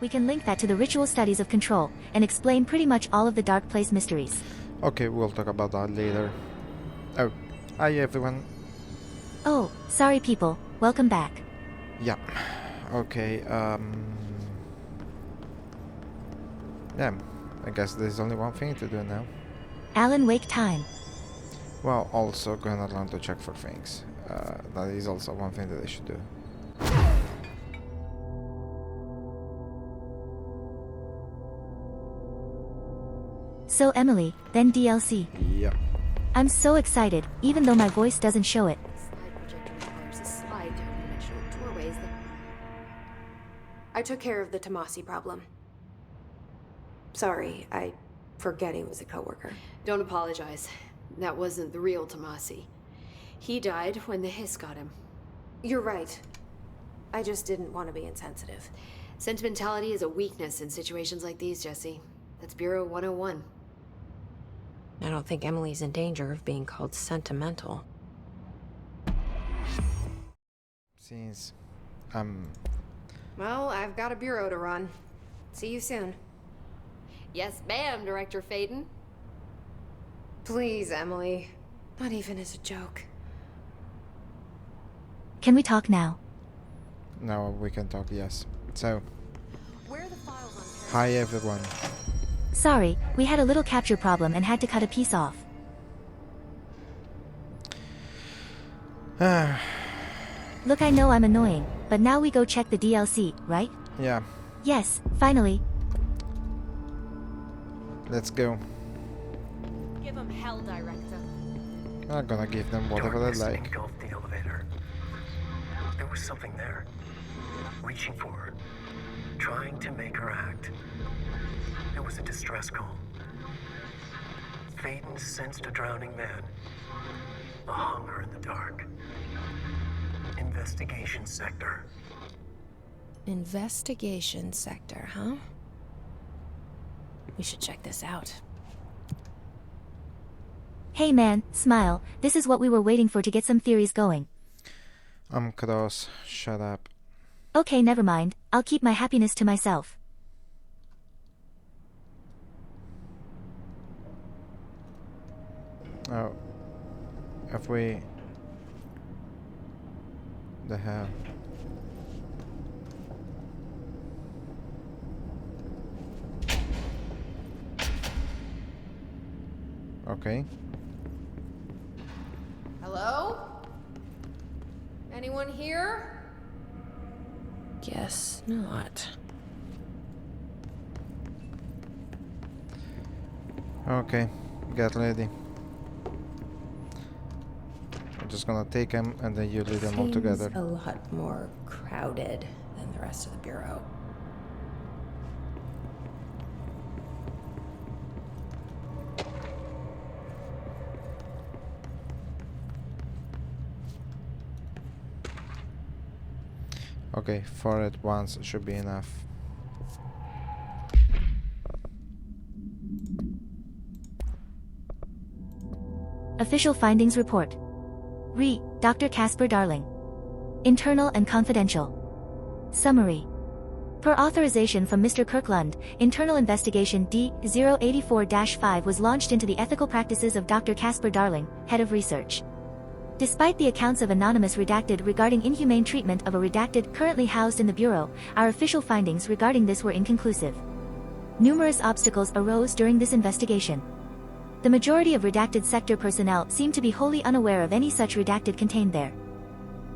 We can link that to the ritual studies of control, and explain pretty much all of the Dark Place mysteries. Okay, we'll talk about that later. Oh, hi everyone. Oh, sorry people, welcome back. Yeah, okay, yeah, I guess there's only one thing to do now. Alan Wake time. Well, also gonna learn to check for things. That is also one thing that I should do. So Emily, then DLC. Yeah. I'm so excited, even though my voice doesn't show it. Slide projector requires a slide down dimensional doorways that... I took care of the Tomasi problem. Sorry, I forget he was a coworker. Don't apologize. That wasn't the real Tomasi. He died when the hiss got him. You're right. I just didn't want to be insensitive. Sentimentality is a weakness in situations like these, Jesse. That's Bureau 101. I don't think Emily's in danger of being called sentimental. Since Well, I've got a bureau to run. See you soon. Yes, ma'am, Director Faden. Please, Emily. Not even as a joke. Can we talk now? now we can talk, yes. So, Where are the files on hi everyone. Sorry, we had a little capture problem and had to cut a piece off. Look, I know I'm annoying, but now we go check the DLC, right? Yeah, Yes, finally. let's go. Give him hell, Director. I'm gonna give them whatever they Darkness like. engulfed the elevator. There was something there, reaching for her, trying to make her act. It was a distress call. Faden sensed a drowning man, a hunger in the dark. Investigation sector. Investigation sector, huh? We should check this out. Hey man, smile, this is what we were waiting for to get some theories going. I'm cross. Shut up. Okay, never mind, I'll keep my happiness to myself. Oh. If we... The hell? Okay. Hello? Anyone here? Guess not. Okay. Get ready. I'm just gonna take them and then you lead them all together. Seems a lot more crowded than the rest of the bureau. Okay, 4 at once should be enough. Official findings report. Re. Dr. Casper Darling. Internal and confidential. Summary. Per authorization from Mr. Kirkland, internal investigation D-084-5 was launched into the ethical practices of Dr. Casper Darling, head of research. Despite the accounts of anonymous redacted regarding inhumane treatment of a redacted currently housed in the Bureau, our official findings regarding this were inconclusive. Numerous obstacles arose during this investigation. The majority of redacted sector personnel seemed to be wholly unaware of any such redacted contained there.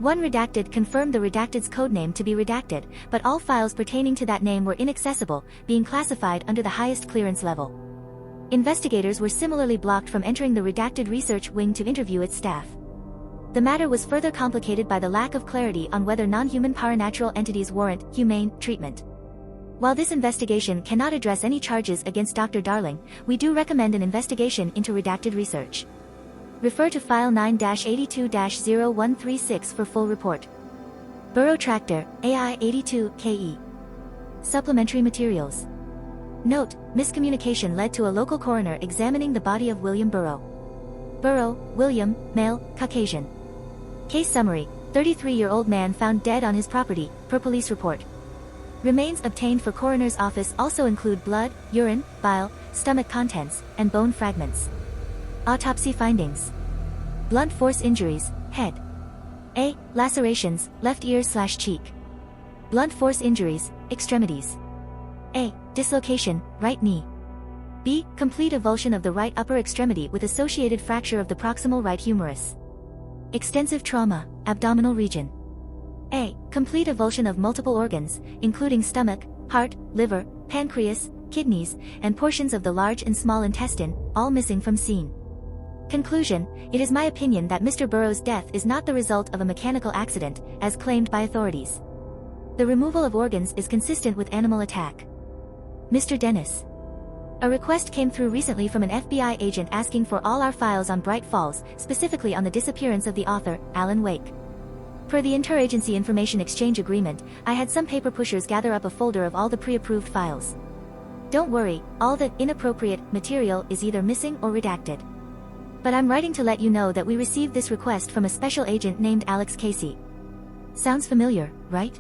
One redacted confirmed the redacted's codename to be redacted, but all files pertaining to that name were inaccessible, being classified under the highest clearance level. Investigators were similarly blocked from entering the redacted research wing to interview its staff. The matter was further complicated by the lack of clarity on whether non-human paranatural entities warrant humane treatment. While this investigation cannot address any charges against Dr. Darling, we do recommend an investigation into redacted research. Refer to File 9-82-0136 for full report. Burrow Tractor, AI-82-KE. Supplementary materials. Note, miscommunication led to a local coroner examining the body of William Burrow. Burrow, William, male, Caucasian. Case summary, 33-year-old man found dead on his property, per police report. Remains obtained for coroner's office also include blood, urine, bile, stomach contents, and bone fragments. Autopsy findings. Blunt force injuries, head. A. Lacerations, left ear/cheek. Blunt force injuries, extremities. A. Dislocation, right knee. B. Complete avulsion of the right upper extremity with associated fracture of the proximal right humerus. Extensive trauma, abdominal region. A. Complete avulsion of multiple organs, including stomach, heart, liver, pancreas, kidneys, and portions of the large and small intestine, all missing from scene. Conclusion: it is my opinion that Mr. Burroughs' death is not the result of a mechanical accident, as claimed by authorities. The removal of organs is consistent with animal attack. Mr. Dennis. A request came through recently from an FBI agent asking for all our files on Bright Falls, specifically on the disappearance of the author, Alan Wake. Per the Interagency Information Exchange Agreement, I had some paper pushers gather up a folder of all the pre-approved files. Don't worry, all the inappropriate material is either missing or redacted. But I'm writing to let you know that we received this request from a special agent named Alex Casey. Sounds familiar, right?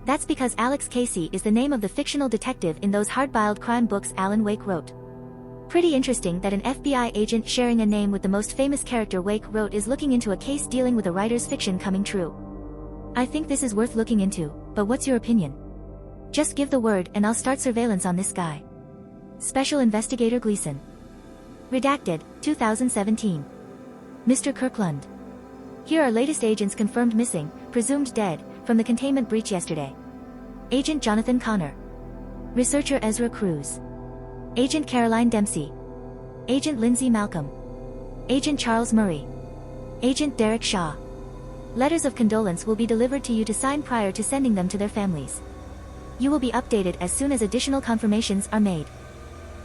That's because Alex Casey is the name of the fictional detective in those hard-boiled crime books Alan Wake wrote. Pretty interesting that an FBI agent sharing a name with the most famous character Wake wrote is looking into a case dealing with a writer's fiction coming true. I think this is worth looking into, but what's your opinion? Just give the word and I'll start surveillance on this guy. Special Investigator Gleason. Redacted, 2017. Mr. Kirkland. Here are latest agents confirmed missing, presumed dead, from the containment breach yesterday. Agent Jonathan Connor. Researcher Ezra Cruz. Agent Caroline Dempsey. Agent Lindsay Malcolm. Agent Charles Murray. Agent Derek Shaw. Letters of condolence will be delivered to you to sign prior to sending them to their families. You will be updated as soon as additional confirmations are made.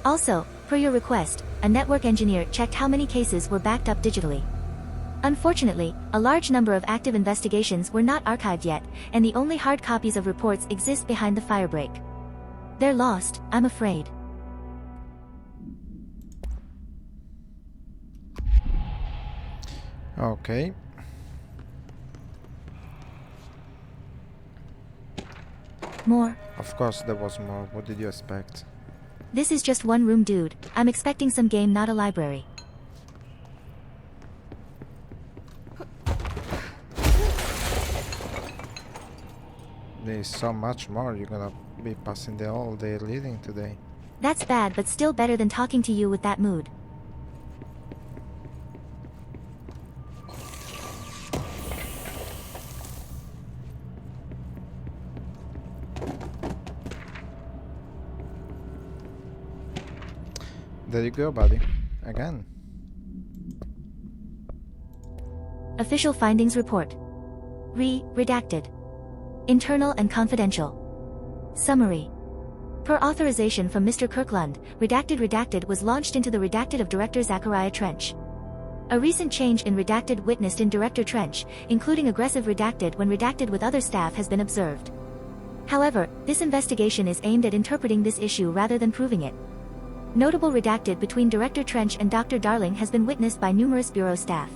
Also, per your request, a network engineer checked how many cases were backed up digitally. Unfortunately, a large number of active investigations were not archived yet, and the only hard copies of reports exist behind the firebreak. They're lost, I'm afraid. Okay. More. Of course there was more. What did you expect? This is just one room, dude. I'm expecting some game, not a library. There's so much more. You're gonna be passing the all day reading today. That's bad, but still better than talking to you with that mood. There you go, buddy. Again. Official Findings Report. Redacted. Internal and confidential. Summary. Per authorization from Mr. Kirkland, Redacted was launched into the Redacted of Director Zachariah Trench. A recent change in Redacted witnessed in Director Trench, including aggressive Redacted when redacted with other staff, has been observed. However, this investigation is aimed at interpreting this issue rather than proving it. Notable Redacted between Director Trench and Dr. Darling has been witnessed by numerous Bureau staff.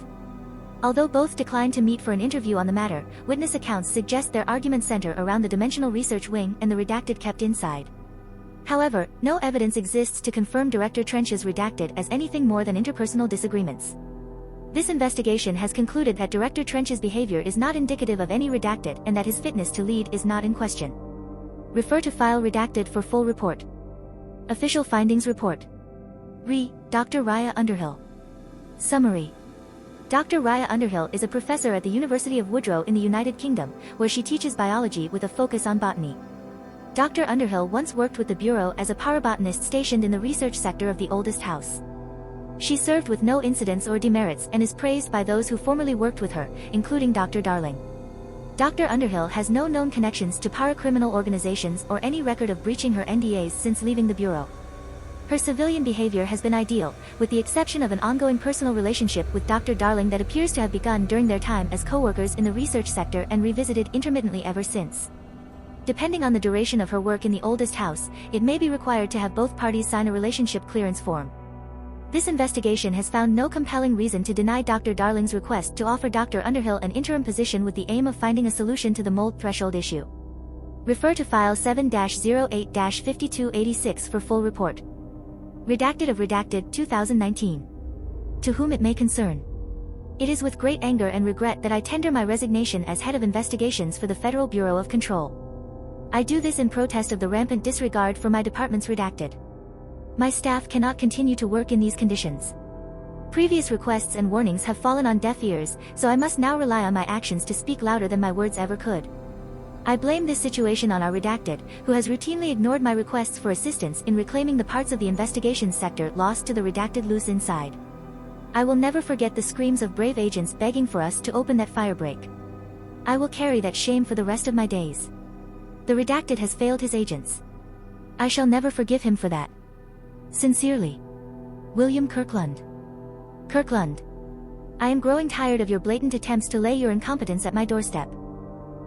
Although both declined to meet for an interview on the matter, witness accounts suggest their arguments center around the Dimensional Research Wing and the Redacted kept inside. However, no evidence exists to confirm Director Trench's Redacted as anything more than interpersonal disagreements. This investigation has concluded that Director Trench's behavior is not indicative of any Redacted and that his fitness to lead is not in question. Refer to file Redacted for full report. Official Findings Report. Dr. Raya Underhill. Summary. Dr. Raya Underhill is a professor at the University of Woodrow in the United Kingdom, where she teaches biology with a focus on botany. Dr. Underhill once worked with the Bureau as a parabotanist stationed in the research sector of the oldest house. She served with no incidents or demerits and is praised by those who formerly worked with her, including Dr. Darling. Dr. Underhill has no known connections to paracriminal organizations or any record of breaching her NDAs since leaving the Bureau. Her civilian behavior has been ideal, with the exception of an ongoing personal relationship with Dr. Darling that appears to have begun during their time as co-workers in the research sector and revisited intermittently ever since. Depending on the duration of her work in the oldest house, it may be required to have both parties sign a relationship clearance form. This investigation has found no compelling reason to deny Dr. Darling's request to offer Dr. Underhill an interim position with the aim of finding a solution to the mold threshold issue. Refer to File 7-08-5286 for full report. Redacted of Redacted 2019. To whom it may concern. It is with great anger and regret that I tender my resignation as head of investigations for the Federal Bureau of Control. I do this in protest of the rampant disregard for my department's redacted. My staff cannot continue to work in these conditions. Previous requests and warnings have fallen on deaf ears, so I must now rely on my actions to speak louder than my words ever could. I blame this situation on our redacted, who has routinely ignored my requests for assistance in reclaiming the parts of the investigations sector lost to the redacted loose inside. I will never forget the screams of brave agents begging for us to open that firebreak. I will carry that shame for the rest of my days. The redacted has failed his agents. I shall never forgive him for that. Sincerely. William Kirkland. Kirkland. I am growing tired of your blatant attempts to lay your incompetence at my doorstep.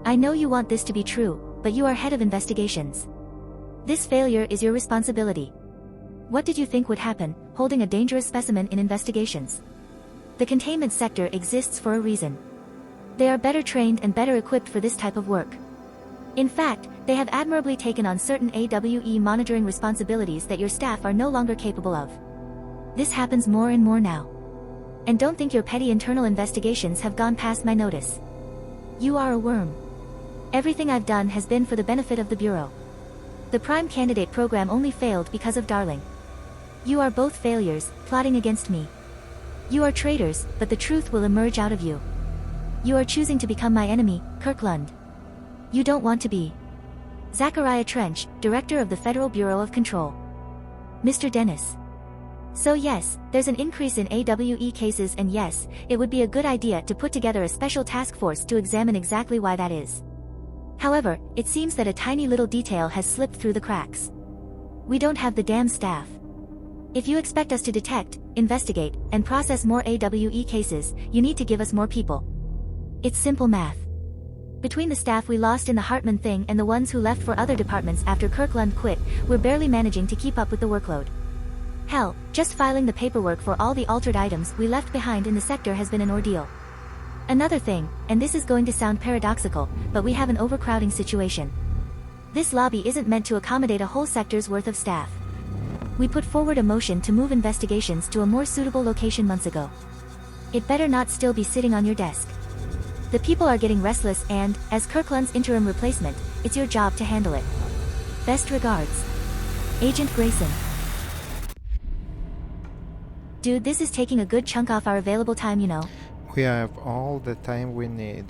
I know you want this to be true, but you are head of investigations. This failure is your responsibility. What did you think would happen, holding a dangerous specimen in investigations? The containment sector exists for a reason. They are better trained and better equipped for this type of work. In fact, they have admirably taken on certain AWE monitoring responsibilities that your staff are no longer capable of. This happens more and more now. And don't think your petty internal investigations have gone past my notice. You are a worm. Everything I've done has been for the benefit of the Bureau. The Prime Candidate program only failed because of Darling. You are both failures, plotting against me. You are traitors, but the truth will emerge out of you. You are choosing to become my enemy, Kirkland. You don't want to be. Zachariah Trench, Director of the Federal Bureau of Control. Mr. Dennis. So yes, there's an increase in AWE cases, and yes, it would be a good idea to put together a special task force to examine exactly why that is. However, it seems that a tiny little detail has slipped through the cracks. We don't have the damn staff. If you expect us to detect, investigate, and process more AWE cases, you need to give us more people. It's simple math. Between the staff we lost in the Hartman thing and the ones who left for other departments after Kirkland quit, we're barely managing to keep up with the workload. Hell, just filing the paperwork for all the altered items we left behind in the sector has been an ordeal. Another thing, and this is going to sound paradoxical, but we have an overcrowding situation. This lobby isn't meant to accommodate a whole sector's worth of staff. We put forward a motion to move investigations to a more suitable location months ago. It better not still be sitting on your desk. The people are getting restless and, as Kirkland's interim replacement, it's your job to handle it. Best regards. Agent Grayson. Dude, this is taking a good chunk off our available time, you know. We have all the time we need.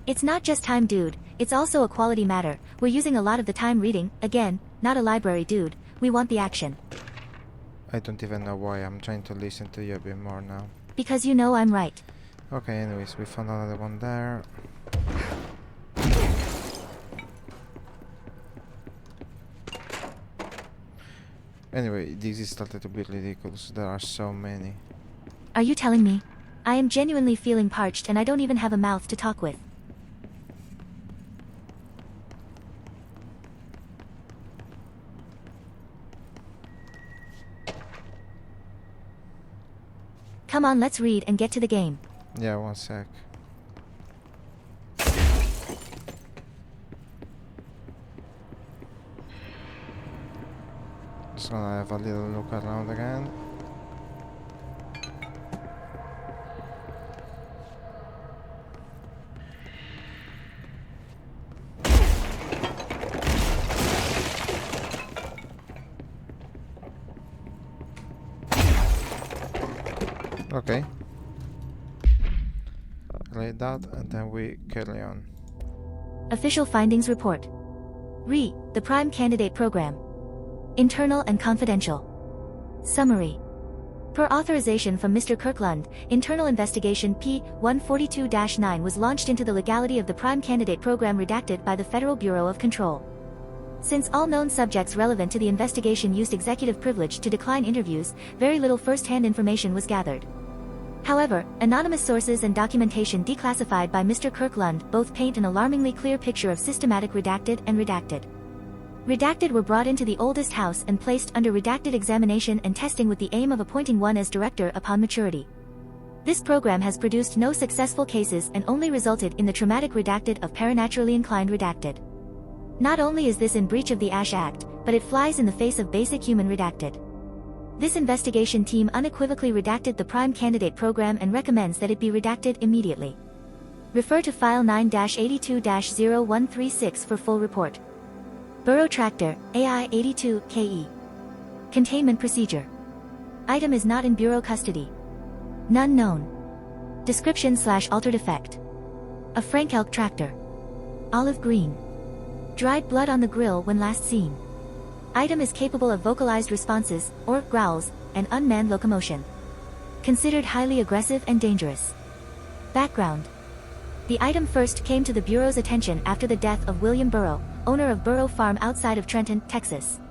It's not just time, dude, it's also a quality matter. We're using a lot of the time reading, again, not a library, dude. We want the action. I don't even know why. I'm trying to listen to you a bit more now. Because you know I'm right. Okay, anyways, we found another one there. Anyway, this is starting to be ridiculous. There are so many. Are you telling me? I am genuinely feeling parched and I don't even have a mouth to talk with. Come on, let's read and get to the game. Yeah, one sec. Just gonna have a little look around again. Okay. Like that, and then we carry on. Official Findings Report. Re. The Prime Candidate Program. Internal and confidential. Summary. Per authorization from Mr. Kirkland, internal investigation P-142-9 was launched into the legality of the Prime Candidate Program redacted by the Federal Bureau of Control. Since all known subjects relevant to the investigation used executive privilege to decline interviews, very little first-hand information was gathered. However, anonymous sources and documentation declassified by Mr. Kirkland both paint an alarmingly clear picture of systematic redacted and redacted. Redacted were brought into the oldest house and placed under redacted examination and testing with the aim of appointing one as director upon maturity. This program has produced no successful cases and only resulted in the traumatic redacted of paranaturally inclined redacted. Not only is this in breach of the ASH Act, but it flies in the face of basic human redacted. This investigation team unequivocally redacted the prime candidate program and recommends that it be redacted immediately. Refer to File 9-82-0136 for full report. Burrow Tractor, AI-82, KE. Containment Procedure. Item is not in Bureau custody. None known. Description/altered effect. A Frank Elk tractor. Olive green. Dried blood on the grill when last seen. Item is capable of vocalized responses, or growls, and unmanned locomotion. Considered highly aggressive and dangerous. Background. The item first came to the Bureau's attention after the death of William Burrow, owner of Burrow Farm outside of Trenton, Texas.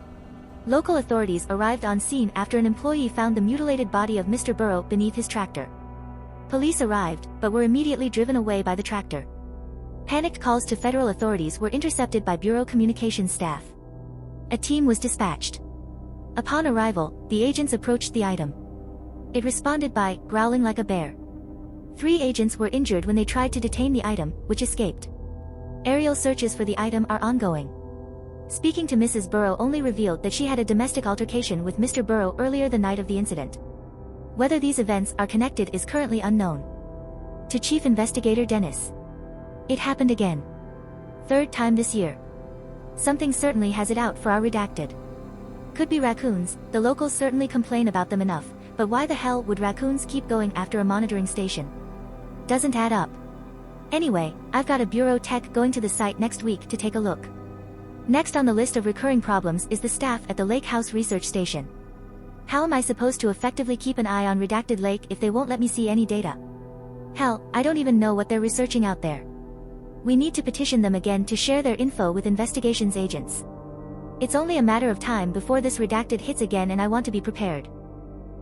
Local authorities arrived on scene after an employee found the mutilated body of Mr. Burrow beneath his tractor. Police arrived, but were immediately driven away by the tractor. Panicked calls to federal authorities were intercepted by Bureau communications staff. A team was dispatched. Upon arrival, the agents approached the item. It responded by growling like a bear. 3 agents were injured when they tried to detain the item, which escaped. Aerial searches for the item are ongoing. Speaking to Mrs. Burrow only revealed that she had a domestic altercation with Mr. Burrow earlier the night of the incident. Whether these events are connected is currently unknown. To Chief Investigator Dennis. It happened again. 3rd time this year. Something certainly has it out for our redacted. Could be raccoons, the locals certainly complain about them enough, but why the hell would raccoons keep going after a monitoring station? Doesn't add up. Anyway, I've got a Bureau tech going to the site next week to take a look. Next on the list of recurring problems is the staff at the Lake House Research Station. How am I supposed to effectively keep an eye on Redacted Lake if they won't let me see any data? Hell, I don't even know what they're researching out there. We need to petition them again to share their info with investigations agents. It's only a matter of time before this redacted hits again and I want to be prepared.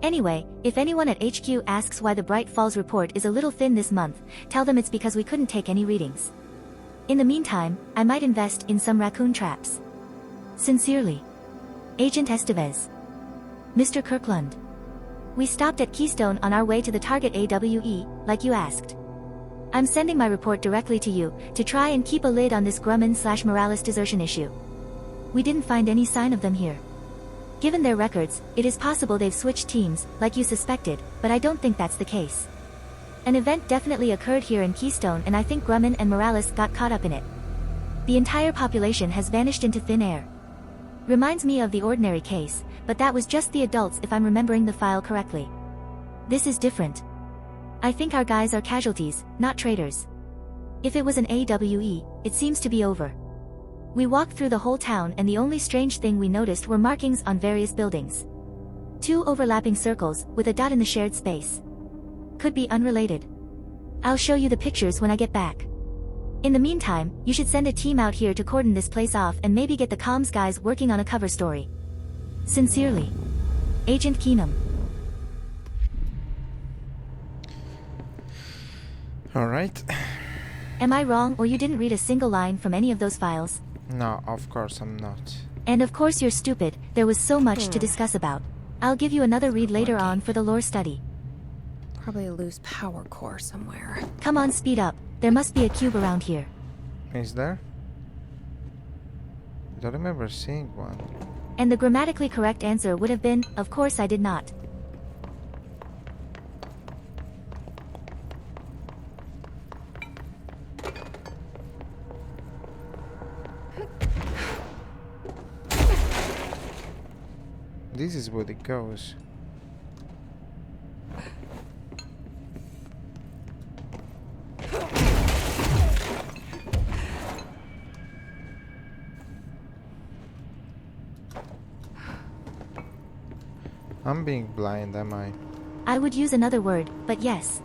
Anyway, if anyone at HQ asks why the Bright Falls report is a little thin this month, tell them it's because we couldn't take any readings. In the meantime, I might invest in some raccoon traps. Sincerely. Agent Estevez. Mr. Kirkland. We stopped at Keystone on our way to the target AWE, like you asked. I'm sending my report directly to you, to try and keep a lid on this Grumman/Morales desertion issue. We didn't find any sign of them here. Given their records, it is possible they've switched teams, like you suspected, but I don't think that's the case. An event definitely occurred here in Keystone and I think Grumman and Morales got caught up in it. The entire population has vanished into thin air. Reminds me of the ordinary case, but that was just the adults if I'm remembering the file correctly. This is different. I think our guys are casualties, not traitors. If it was an AWE, it seems to be over. We walked through the whole town and the only strange thing we noticed were markings on various buildings. 2 overlapping circles, with a dot in the shared space. Could be unrelated. I'll show you the pictures when I get back. In the meantime, you should send a team out here to cordon this place off and maybe get the comms guys working on a cover story. Sincerely. Agent Keenum. Alright. Am I wrong or you didn't read a single line from any of those files? No, of course I'm not. And of course you're stupid, there was so much to discuss about. I'll give you another read later on for the lore study. Probably a loose power core somewhere. Come on, speed up. There must be a cube around here. Is there? I don't remember seeing one. And the grammatically correct answer would have been, of course I did not. This is where it goes. I'm being blind, am I? I would use another word, but yes.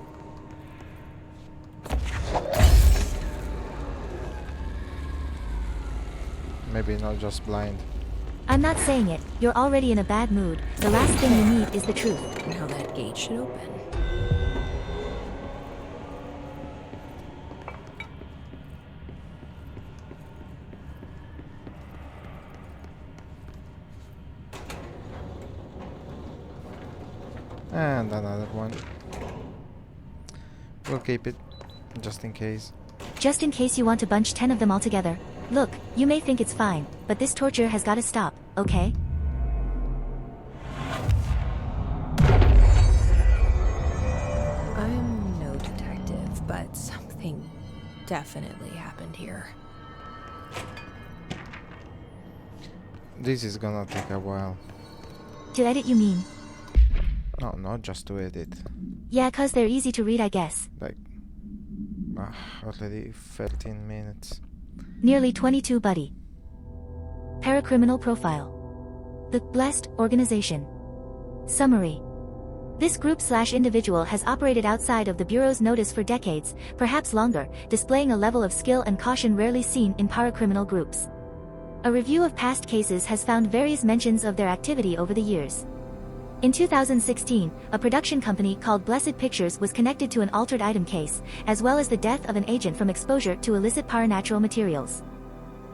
Maybe not just blind. I'm not saying it, you're already in a bad mood, the last thing you need is the truth. Now that gate should open. And another one. We'll keep it, just in case. Just in case you want to bunch 10 of them all together. Look, you may think it's fine, but this torture has got to stop, okay? I'm no detective, but something definitely happened here. This is gonna take a while. To edit, you mean? No, not just to edit. Yeah, 'cause they're easy to read, I guess. Like, already 13 minutes. Nearly 22, buddy. Paracriminal profile. The Blessed Organization. Summary. This group/individual has operated outside of the Bureau's notice for decades, perhaps longer, displaying a level of skill and caution rarely seen in paracriminal groups. A review of past cases has found various mentions of their activity over the years. In 2016, a production company called Blessed Pictures was connected to an altered item case, as well as the death of an agent from exposure to illicit paranatural materials.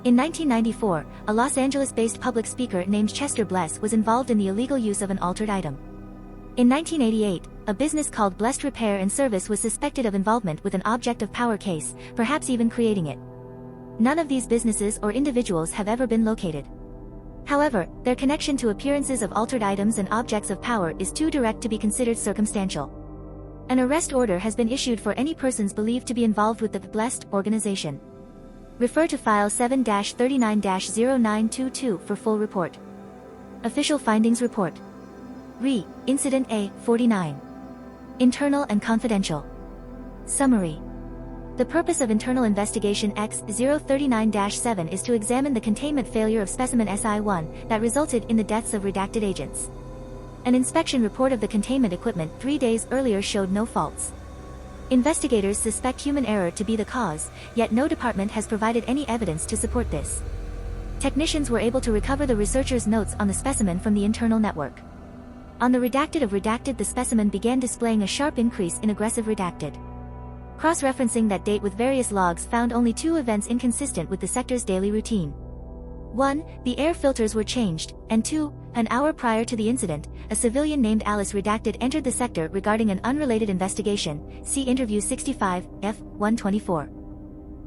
In 1994, a Los Angeles-based public speaker named Chester Bless was involved in the illegal use of an altered item. In 1988, a business called Blessed Repair and Service was suspected of involvement with an object of power case, perhaps even creating it. None of these businesses or individuals have ever been located. However, their connection to appearances of altered items and objects of power is too direct to be considered circumstantial. An arrest order has been issued for any persons believed to be involved with the Blessed Organization. Refer to File 7-39-0922 for full report. Official Findings Report. Re. Incident A-49. Internal and Confidential. Summary. The purpose of Internal Investigation X-039-7 is to examine the containment failure of specimen SI-1 that resulted in the deaths of redacted agents. An inspection report of the containment equipment 3 days earlier showed no faults. Investigators suspect human error to be the cause, yet no department has provided any evidence to support this. Technicians were able to recover the researchers' notes on the specimen from the internal network. On the redacted of redacted, the specimen began displaying a sharp increase in aggressive redacted. Cross-referencing that date with various logs found only 2 events inconsistent with the sector's daily routine. 1. The air filters were changed, and 2. An hour prior to the incident, a civilian named Alice Redacted entered the sector regarding an unrelated investigation, see Interview 65, F-124.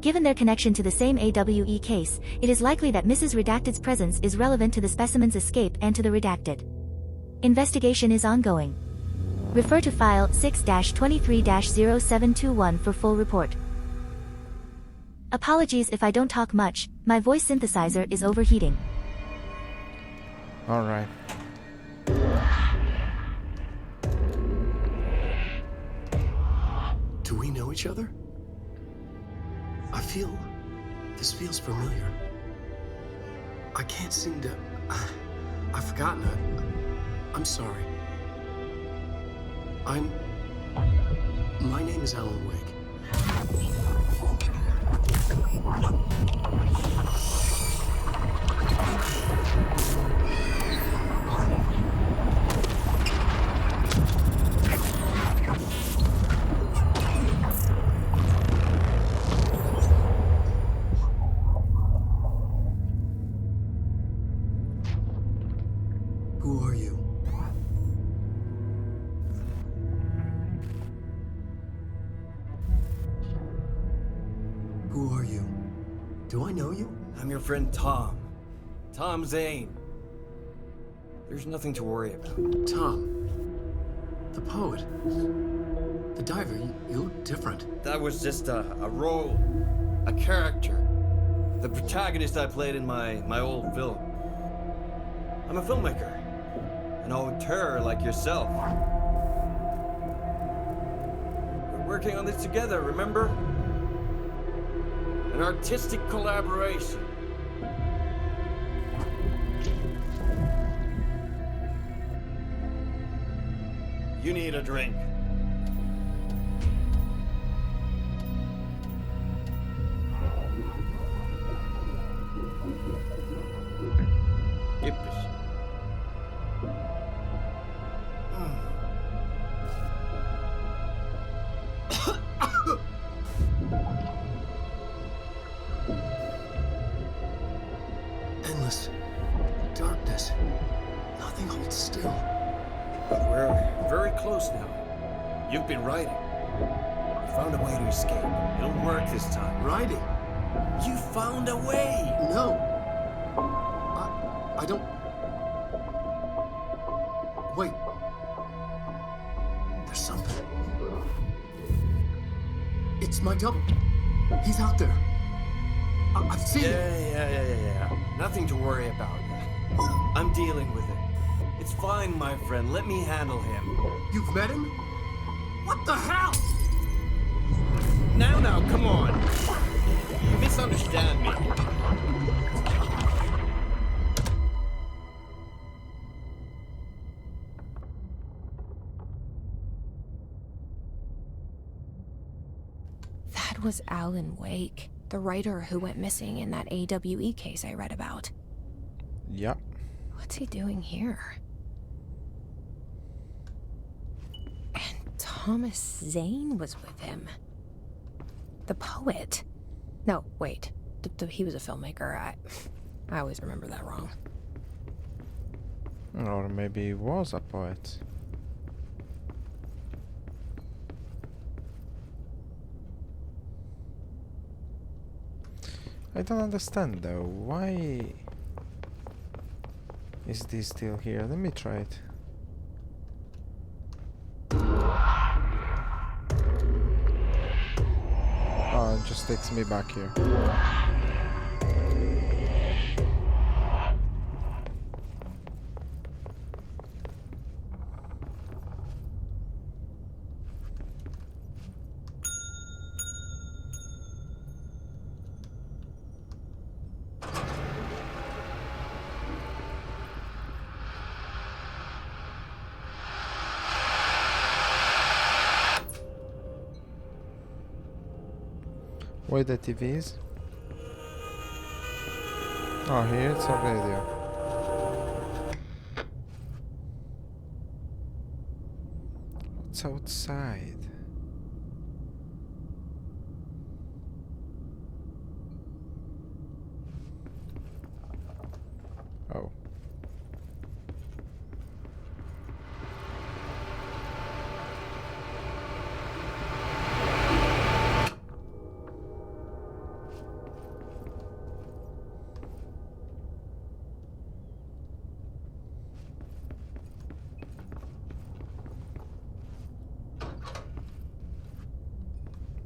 Given their connection to the same AWE case, it is likely that Mrs. Redacted's presence is relevant to the specimen's escape and to the redacted. Investigation is ongoing. Refer to File 6-23-0721 for full report. Apologies if I don't talk much, my voice synthesizer is overheating. Alright. Do we know each other? This feels familiar. I can't seem to... I've forgotten it. I'm sorry. My name is Alan Wake. Who are you? Who are you? Do I know you? I'm your friend Tom. Tom Zane. There's nothing to worry about. Tom. The poet. The diver. You look different. That was just a role. A character. The protagonist I played in my old film. I'm a filmmaker. An auteur like yourself. We're working on this together, remember? An artistic collaboration. You need a drink. Yippish. Endless darkness. Nothing holds still. But we're very close now. You've been writing. found a way to escape. It'll work this time. Riding? You found a way! No. I don't... Wait. There's something. It's my double. He's out there. I've seen him. Yeah. Nothing to worry about. I'm dealing with it. It's fine, my friend. Let me handle him. You've met him? What the hell? Now, come on. You misunderstand me. That was Alan Wake, the writer who went missing in that AWE case I read about. Yep. What's he doing here? And Thomas Zane was with him. The poet. No, wait. He was a filmmaker. I always remember that wrong. Or maybe he was a poet. I don't understand though. Why is this still here? Let me try it. Oh, it just takes me back here. Where the TV is? Oh, here it's a radio. What's outside? Oh.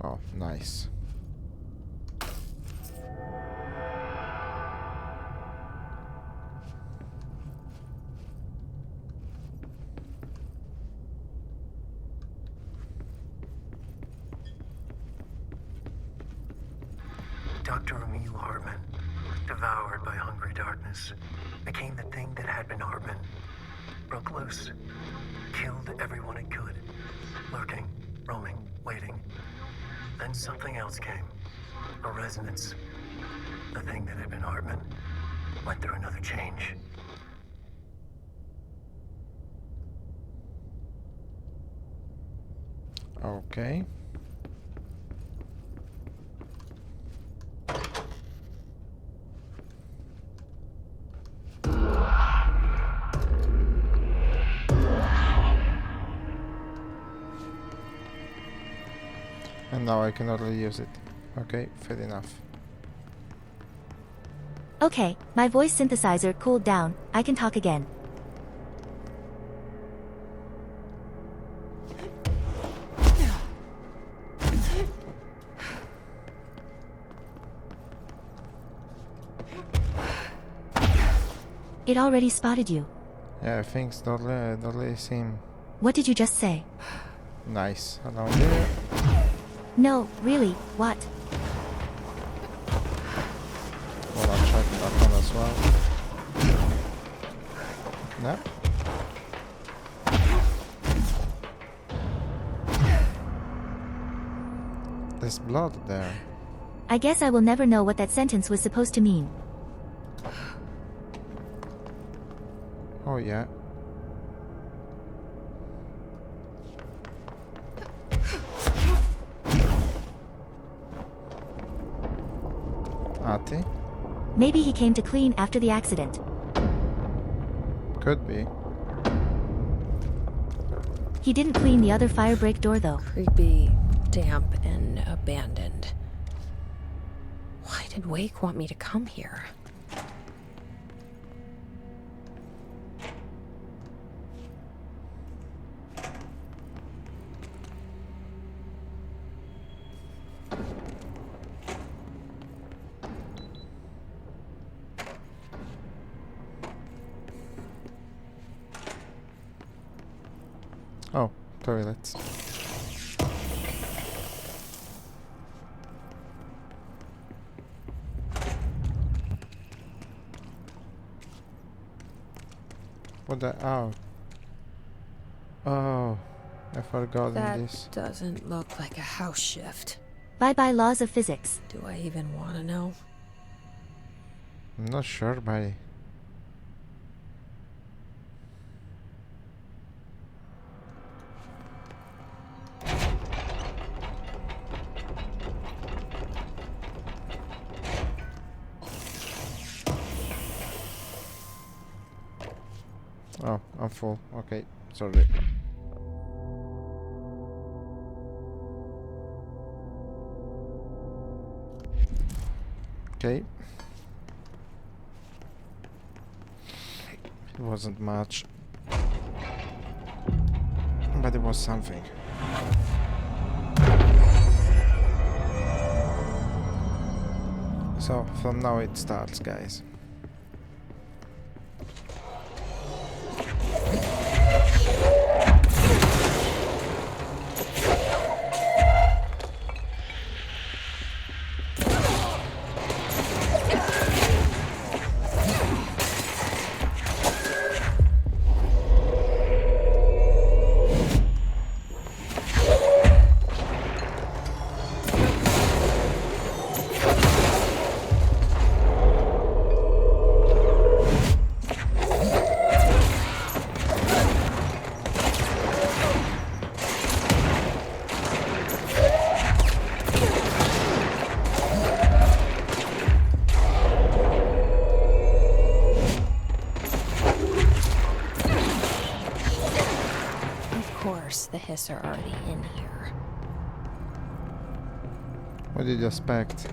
Oh, nice. Dr. Emil Hartman, devoured by hungry darkness, became the thing that had been Hartman. Broke loose, killed everyone it could, lurking, roaming, waiting. Then something else came. A resonance. The thing that had been Hartman went through another change. Okay. And now I cannot really use it. Okay, fair enough. Okay, my voice synthesizer cooled down, I can talk again. It already spotted you. Yeah, things don't really seem What did you just say? nice around here. No, really, what? Well, I'll check that one as well. No? There's blood there. I guess I will never know what that sentence was supposed to mean. Oh yeah. Ati? Maybe he came to clean after the accident. Could be. He didn't clean the other fire break door though. Creepy damp and abandoned. Why did Wake want me to come here? Oh, toilets. What the? Oh. Oh, I forgot this. That doesn't look like a house shift. Bye-bye laws of physics. Do I even want to know? I'm not sure, buddy. Oh, I'm full. Okay, sorry. Okay. It wasn't much, but it was something. So, from now it starts, guys. The hiss are already in here. What did you expect?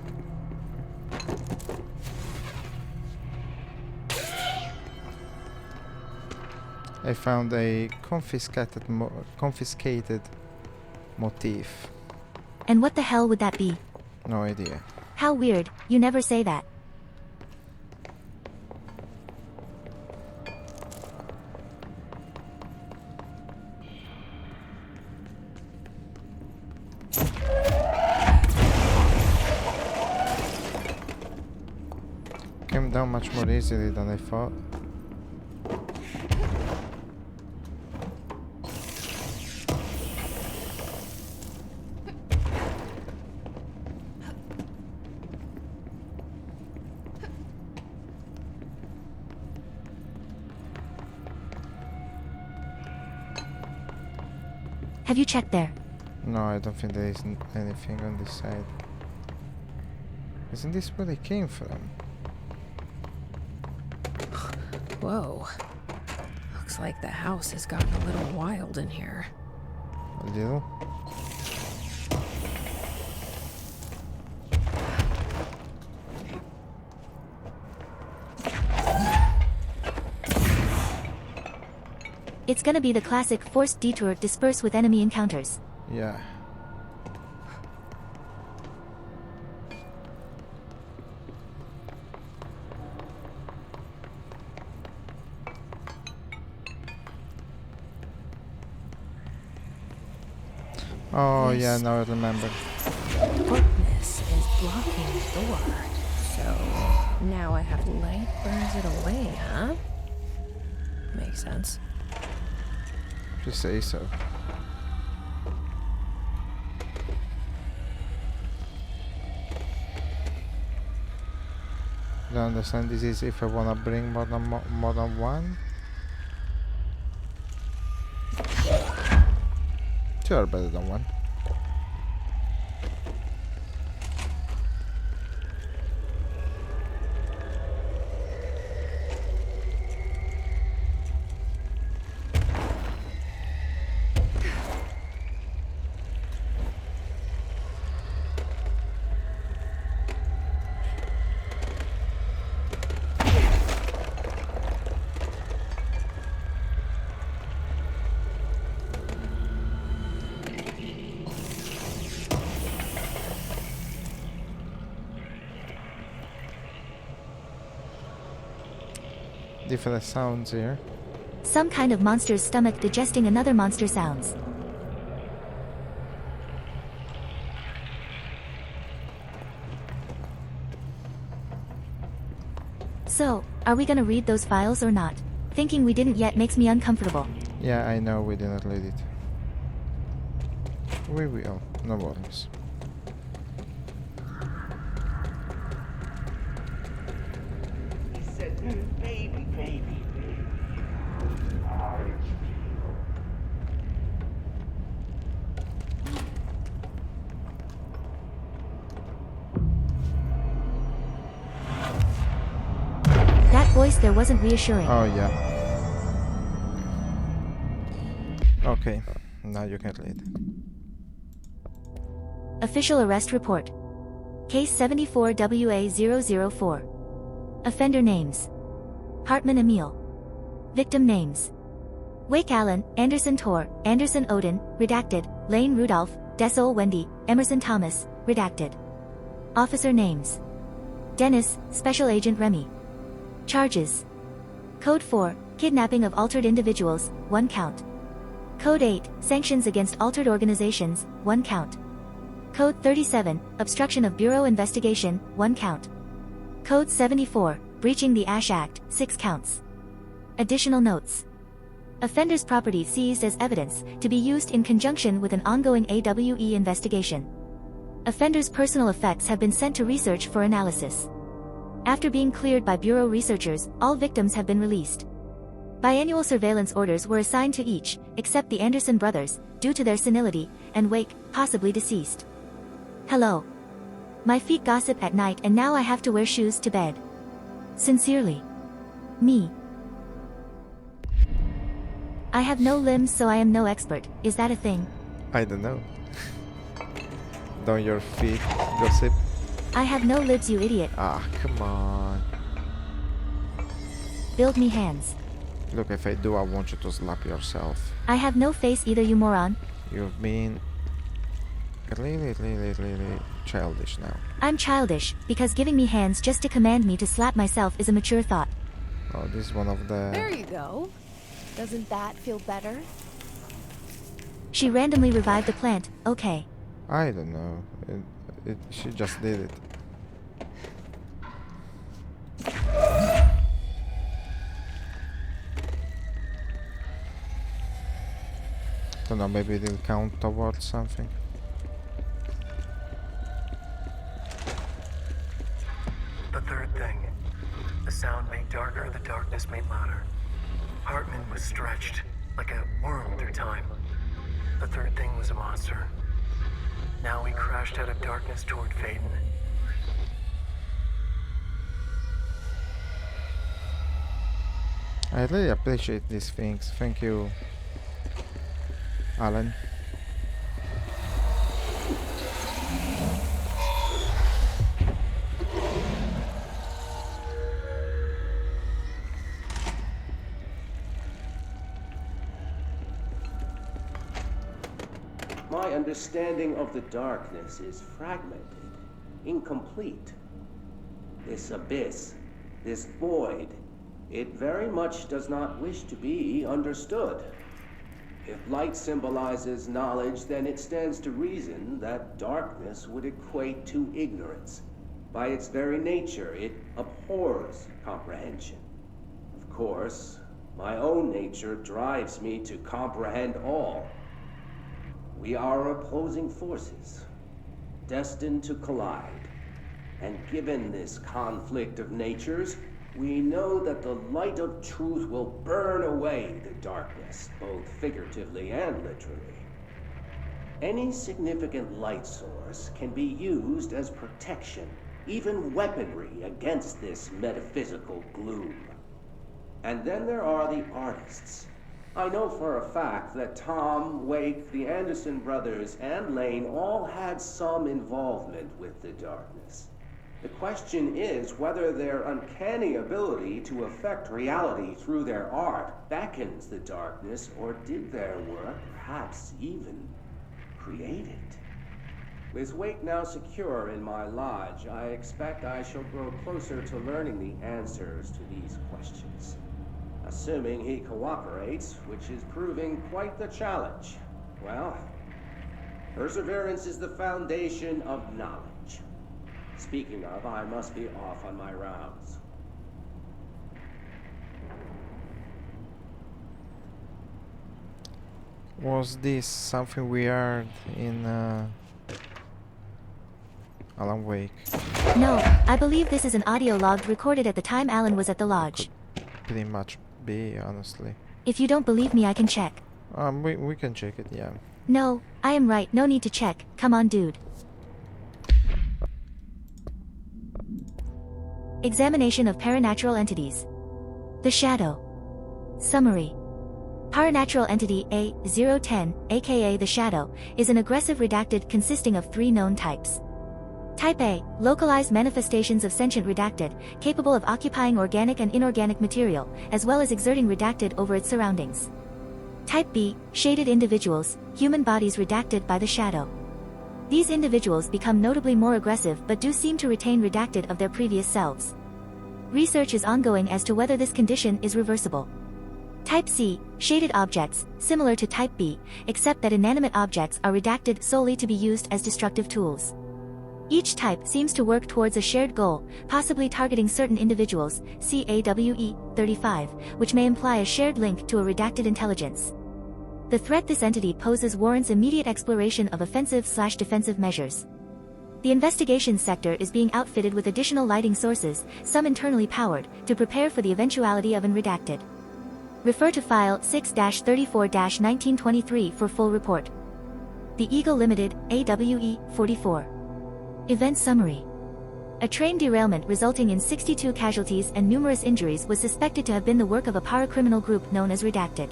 I found a confiscated motif. And what the hell would that be? No idea. How weird, you never say that. Came down much more easily than I thought. Have you checked there? No, I don't think there is anything on this side. Isn't this where they came from? Whoa. Looks like the house has gotten a little wild in here. A little? It's gonna be the classic forced detour disperse with enemy encounters. Yeah. Oh yeah, now I remember. Darkness is blocking the door. So now I have light burns it away, huh? Makes sense. If you say so. I understand this is if I wanna bring more than one. Two are better than one. different sounds here. Some kind of monster's stomach digesting another monster sounds. So, are we gonna read those files or not? Thinking we didn't yet makes me uncomfortable. Yeah, I know we didn't read it. We will, no worries. He said, baby, baby, baby. That voice there wasn't reassuring. Oh yeah. Okay, now you can read. Official arrest report. Case 74WA004. Offender names. Hartman Emil. Victim names. Wake Allen, Anderson Tor, Anderson Odin, redacted, Lane Rudolph, Dessel Wendy, Emerson Thomas, redacted. Officer names. Dennis, Special Agent Remy. Charges. Code 4, kidnapping of altered individuals, 1 count. Code 8, sanctions against altered organizations, 1 count. Code 37, obstruction of Bureau investigation, 1 count. Code 74, breaching the Ash Act, 6 counts. Additional notes. Offender's property seized as evidence, to be used in conjunction with an ongoing AWE investigation. Offender's personal effects have been sent to research for analysis. After being cleared by Bureau researchers, all victims have been released. Biannual surveillance orders were assigned to each, except the Anderson brothers, due to their senility, and Wake, possibly deceased. Hello. My feet gossip at night and now I have to wear shoes to bed. Sincerely. Me. I have no limbs so I am no expert, is that a thing? I don't know. Don't your feet gossip? I have no lips, you idiot. Ah, come on. Build me hands. Look, if I do, I want you to slap yourself. I have no face either, you moron. You've been really childish now. I'm childish, because giving me hands just to command me to slap myself is a mature thought. Oh, this is one of the... There you go. Doesn't that feel better? She randomly revived the plant, okay. I don't know. She just did it. Don't know, maybe it'll count towards something. The third thing. The sound made darker, the darkness made louder. Hartman was stretched, like a worm through time. The third thing was a monster. Now he crashed out of darkness toward Faden. I really appreciate these things. Thank you, Alan. My understanding of the darkness is fragmented, incomplete. This abyss, this void, it very much does not wish to be understood. If light symbolizes knowledge, then it stands to reason that darkness would equate to ignorance. By its very nature, it abhors comprehension. Of course, my own nature drives me to comprehend all. We are opposing forces, destined to collide. And given this conflict of natures, we know that the light of truth will burn away the darkness, both figuratively and literally. Any significant light source can be used as protection, even weaponry against this metaphysical gloom. And then there are the artists. I know for a fact that Tom, Wake, the Anderson brothers, and Lane all had some involvement with the darkness. The question is whether their uncanny ability to affect reality through their art beckons the darkness, or did their work perhaps even create it? With Wake now secure in my lodge, I expect I shall grow closer to learning the answers to these questions. Assuming he cooperates, which is proving quite the challenge. Well, perseverance is the foundation of knowledge. Speaking of, I must be off on my rounds. Was this something weird in Alan Wake? No, I believe this is an audio log recorded at the time Alan was at the lodge. Pretty much be, honestly. If you don't believe me, I can check. We can check it, yeah. No, I am right, no need to check, come on dude. Examination of paranatural entities. The Shadow. Summary. Paranatural entity A010, aka the Shadow, is an aggressive redacted consisting of 3 known types. Type A, localized manifestations of sentient redacted, capable of occupying organic and inorganic material, as well as exerting redacted over its surroundings. Type B, shaded individuals, human bodies redacted by the Shadow. These individuals become notably more aggressive but do seem to retain redacted of their previous selves. Research is ongoing as to whether this condition is reversible. Type C, shaded objects, similar to Type B, except that inanimate objects are redacted solely to be used as destructive tools. Each type seems to work towards a shared goal, possibly targeting certain individuals, CAWE 35, which may imply a shared link to a redacted intelligence. The threat this entity poses warrants immediate exploration of offensive/defensive measures. The investigation sector is being outfitted with additional lighting sources, some internally powered, to prepare for the eventuality of an redacted. Refer to File 6-34-1923 for full report. The Eagle Limited, AWE 44. Event Summary. A train derailment resulting in 62 casualties and numerous injuries was suspected to have been the work of a paracriminal group known as Redacted.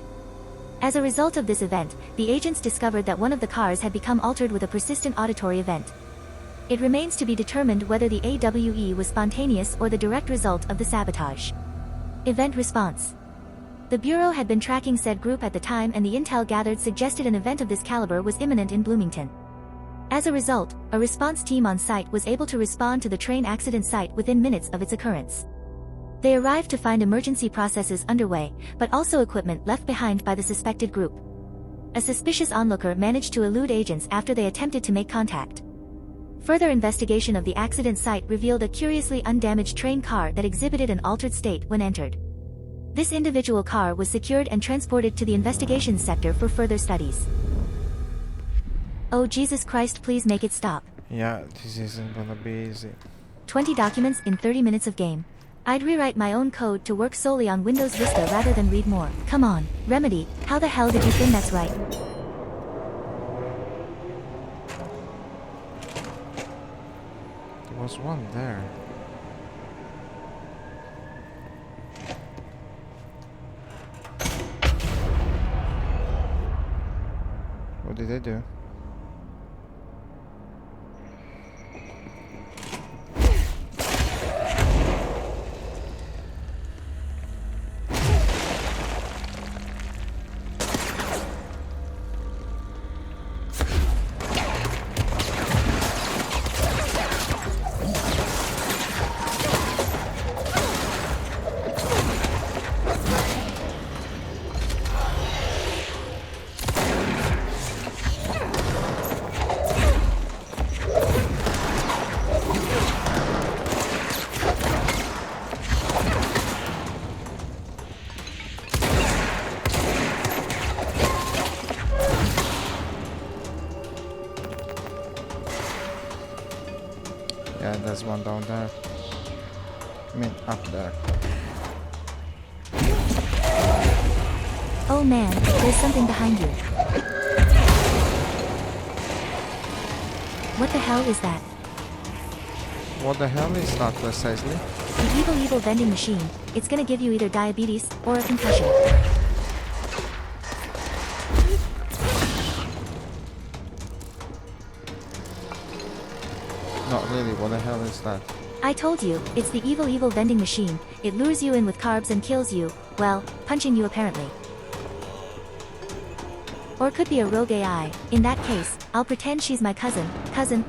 As a result of this event, the agents discovered that one of the cars had become altered with a persistent auditory event. It remains to be determined whether the AWE was spontaneous or the direct result of the sabotage. Event Response. The Bureau had been tracking said group at the time, and the intel gathered suggested an event of this caliber was imminent in Bloomington. As a result, a response team on site was able to respond to the train accident site within minutes of its occurrence. They arrived to find emergency processes underway, but also equipment left behind by the suspected group. A suspicious onlooker managed to elude agents after they attempted to make contact. Further investigation of the accident site revealed a curiously undamaged train car that exhibited an altered state when entered. This individual car was secured and transported to the investigation sector for further studies. Oh Jesus Christ, please make it stop. Yeah, this isn't gonna be easy. 20 documents in 30 minutes of game. I'd rewrite my own code to work solely on Windows Vista rather than read more. Come on, Remedy, how the hell did you think that's right? There was one there. What did they do? Yeah, there's one down there. I mean, up there. Oh man, there's something behind you. What the hell is that? What the hell is that precisely? The evil vending machine. It's gonna give you either diabetes or a concussion. Not really, what the hell is that? I told you, it's the evil vending machine. It lures you in with carbs and kills you, well, punching you apparently. Or could be a rogue AI. In that case, I'll pretend she's my cousin,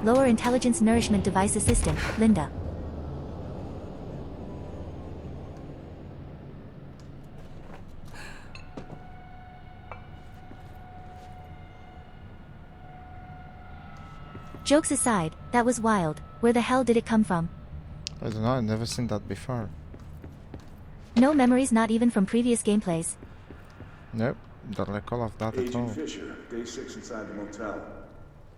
lower intelligence nourishment device assistant, Linda. Jokes aside, that was wild. Where the hell did it come from? I don't know, I've never seen that before. No memories, not even from previous gameplays. Nope, don't recall of that at all. Agent Fisher, day 6 inside the motel.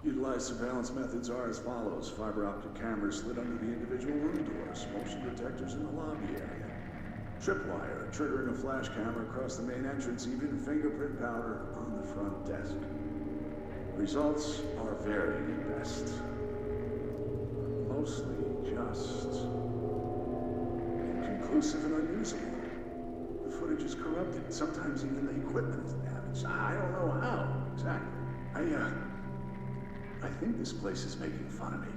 Utilized surveillance methods are as follows. Fiber optic cameras slid under the individual room doors, motion detectors in the lobby area, tripwire, triggering a flash camera across the main entrance, even fingerprint powder on the front desk. Results are varying at best. Mostly just inconclusive and unusable. The footage is corrupted. Sometimes even the equipment is damaged. I don't know how exactly. I think this place is making fun of me.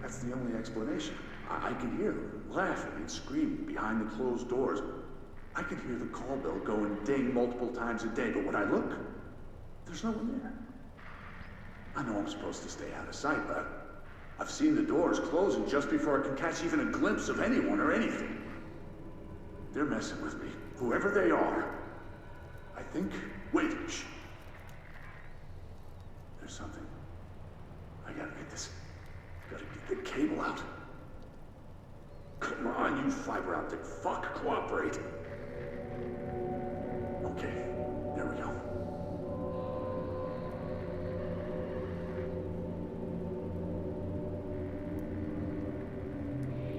That's the only explanation. I can hear them laughing and screaming behind the closed doors. I can hear the call bell go and ding multiple times a day, but when I look, there's no one there. I know I'm supposed to stay out of sight, but I've seen the doors closing just before I can catch even a glimpse of anyone or anything. They're messing with me, whoever they are. I think... Wait, shh. There's something. I gotta get this. Gotta get the cable out. Come on, you fiber optic fuck, cooperate. Okay, there we go.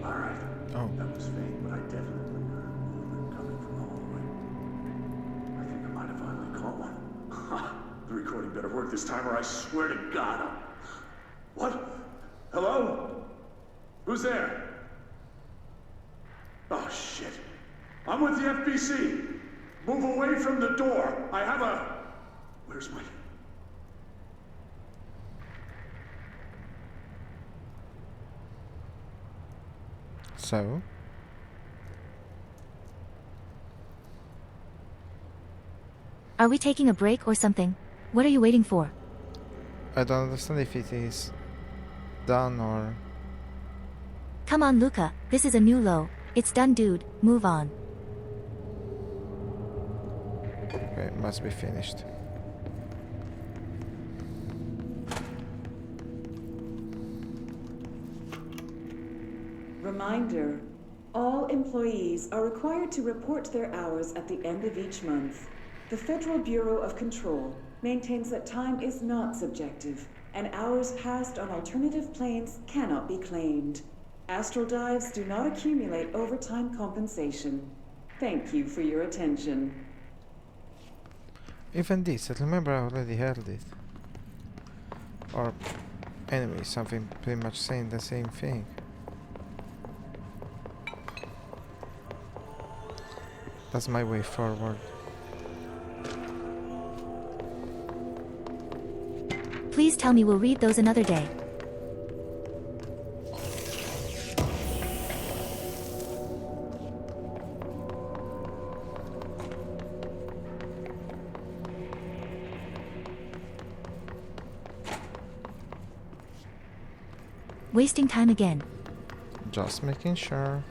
All right. Oh. That was faint, but I definitely heard movement coming from the hallway. I think I might have finally caught one. The recording better work this time, or I swear to God I'm... What? Hello? Who's there? Oh, shit. I'm with the FBC. Move away from the door. I have a... Where's my... So? Are we taking a break or something? What are you waiting for? I don't understand if it is done or... Come on, Luca. This is a new low. It's done, dude. Move on. Okay, it must be finished. Reminder, all employees are required to report their hours at the end of each month. The Federal Bureau of Control maintains that time is not subjective, and hours passed on alternative planes cannot be claimed. Astral dives do not accumulate overtime compensation. Thank you for your attention. Even this, I remember I already heard it. Or anyway, something pretty much saying the same thing. That's my way forward. Please tell me we'll read those another day. Wasting time again. Just making sure.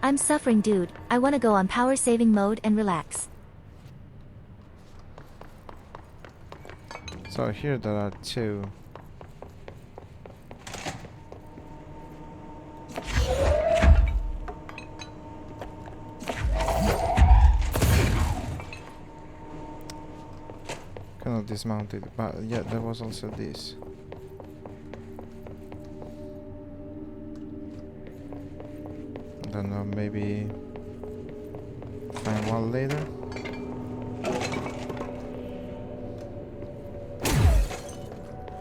I'm suffering, dude. I want to go on power saving mode and relax. So here there are two. Cannot dismount it, but yeah, there was also this. I don't know, maybe find one later.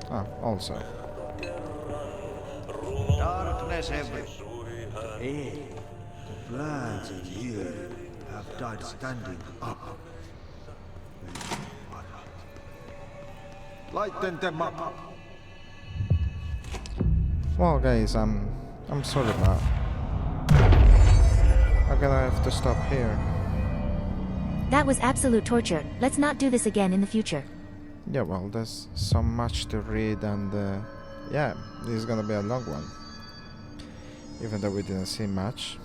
Ah, also. Darkness everywhere. Hey, the plants in here have died standing up. Lighten them up. Well, guys, I'm sorry, but I'm gonna have to stop here. That was absolute torture. Let's not do this again in the future. Yeah, well, there's so much to read, and yeah, this is gonna be a long one. Even though we didn't see much.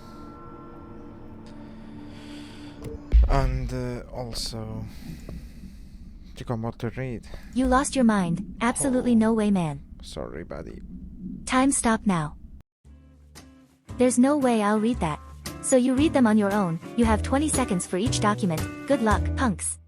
And also, you got more to read. You lost your mind. Absolutely no way, man. Sorry, buddy. Time stop now. There's no way I'll read that. So you read them on your own. You have 20 seconds for each document. Good luck, punks.